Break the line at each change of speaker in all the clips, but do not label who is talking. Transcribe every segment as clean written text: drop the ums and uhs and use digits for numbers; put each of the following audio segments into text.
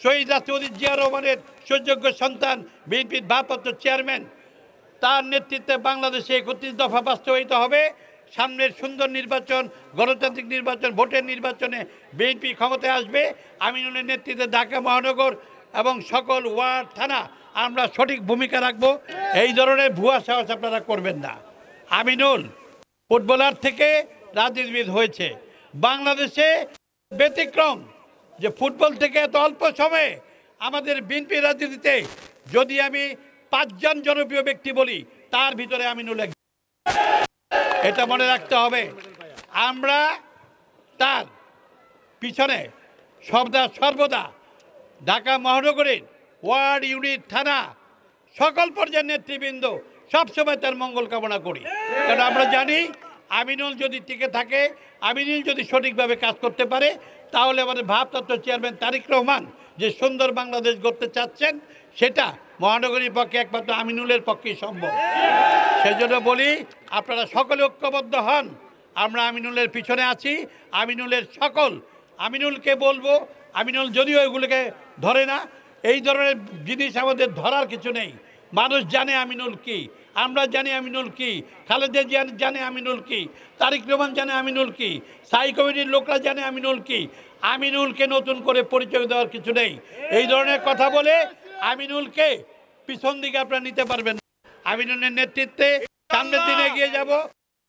শহীদ রাষ্ট্রপতি জিয়া রহমানের সুযোগ্য সন্তান, বিএনপির ভারপ্রাপ্ত চেয়ারম্যান, তার নেতৃত্বে বাংলাদেশে 31 দফা বাস্তবায়িত হবে। সামনের সুন্দর নির্বাচন, গণতান্ত্রিক নির্বাচন, ভোটের নির্বাচনে বিএনপি ক্ষমতায় আসবে। আমিনুলের নেতৃত্বে ঢাকা মহানগর এবং সকল ওয়ার্ড, থানা আমরা সঠিক ভূমিকা রাখব। এই ধরনের ভুয়া সাহস আপনারা করবেন না। আমিনুল ফুটবলার থেকে রাজনীতিবিদ হয়েছে। বাংলাদেশে ব্যতিক্রম যে ফুটবল থেকে এত অল্প সময়ে আমাদের বিএনপি রাজনীতিতে যদি আমি 5 জন জনপ্রিয় ব্যক্তি বলি, তার ভিতরে আমিনুল একজন। এটা মনে রাখতে হবে। আমরা তার পিছনে সর্বদা ঢাকা মহানগরীর ওয়ার্ড, ইউনিট, থানা সকল পর্যায়ের নেতৃবৃন্দ সবসময় তার মঙ্গল কামনা করি। কারণ আমরা জানি আমিনুল যদি টিকে থাকে, আমিনুল যদি সঠিকভাবে কাজ করতে পারে, তাহলে আমাদের ভারপ্রাপ্ত চেয়ারম্যান তারেক রহমান যে সুন্দর বাংলাদেশ গড়তে চাচ্ছেন, সেটা মহানগরীর পক্ষে একমাত্র আমিনুলের পক্ষেই সম্ভব। সেজন্য বলি, আপনারা সকলে ঐক্যবদ্ধ হন। আমরা আমিনুলের পিছনে আছি। আমিনুলকে বলবো, আমিনুল যদিও এগুলোকে ধরে না, এই ধরনের জিনিস আমাদের ধরার কিছু নেই। মানুষ জানে আমিনুল কি, আমরা জানি আমিনুল কি, খালেদা জিয়া জানে আমিনুল কি, তারেক রহমান জানে আমিনুল কি, স্থায়ী কমিটির লোকরা জানে আমিনুল কি। আমিনুলকে নতুন করে পরিচয় দেওয়ার কিছু নেই। এই ধরনের কথা বলে আমিনুলকে পিছন দিকে আপনারা নিতে পারবেন না। আমিনুলের নেতৃত্বে সামনের দিনে এগিয়ে যাব।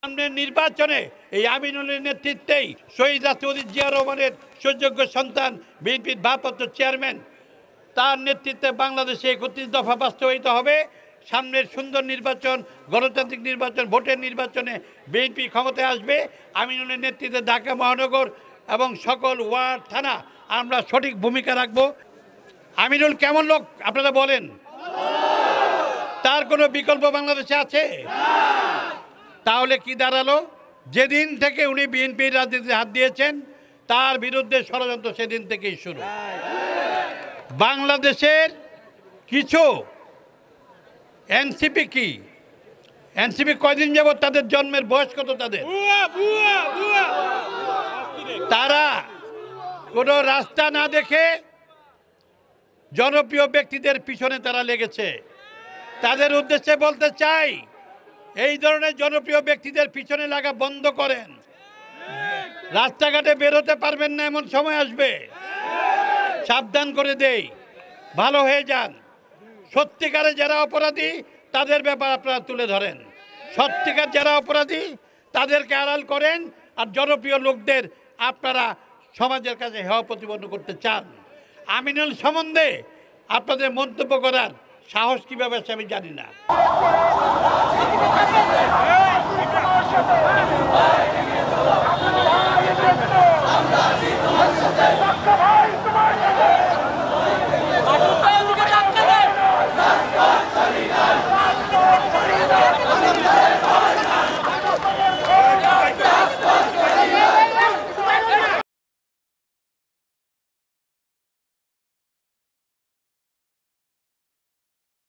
সামনের নির্বাচনে এই আমিনুলের নেতৃত্বেই শহীদ রাষ্ট্রপতি জিয়া রহমানের সুযোগ্য সন্তান, বিএনপির ভারপ্রাপ্ত চেয়ারম্যান, তার নেতৃত্বে বাংলাদেশে 31 দফা বাস্তবায়িত হবে। সামনের সুন্দর নির্বাচন, গণতান্ত্রিক নির্বাচন, ভোটের নির্বাচনে বিএনপি ক্ষমতায় আসবে। আমিনুলের নেতৃত্বে ঢাকা মহানগর এবং সকল ওয়ার্ড, থানা আমরা সঠিক ভূমিকা রাখব। আমিনুল কেমন লোক আপনারা বলেন? তার কোনো বিকল্প বাংলাদেশে আছে? তাহলে কি দাঁড়ালো? যেদিন থেকে উনি বিএনপির রাজনীতিতে হাত দিয়েছেন, তার বিরুদ্ধে ষড়যন্ত্র সেদিন থেকেই শুরু। বাংলাদেশের কিছু এনসিপি কি, এনসিপি কয়দিন যাবত, তাদের জন্মের বয়স কত তাদের? তারা কোনো রাস্তা না দেখে জনপ্রিয় ব্যক্তিদের পিছনে তারা লেগেছে। তাদের উদ্দেশ্যে বলতে চাই, এই ধরনের জনপ্রিয় ব্যক্তিদের পিছনে লাগা বন্ধ করেন। রাস্তাঘাটে বেরোতে পারবেন না এমন সময় আসবে। সাবধান করে দেই, ভালো হয়ে যান। সত্যিকারে যারা অপরাধী তাদের ব্যাপার আপনারা তুলে ধরেন। সত্যিকার যারা অপরাধী তাদেরকে আড়াল করেন। আর জনপ্রিয় লোকদের আপনারা সমাজের কাছে হেয় প্রতিপন্ন করতে চান। আমিনুল সম্বন্ধে আপনাদের মন্তব্য করার সাহস কীভাবে আছে আমি জানি না।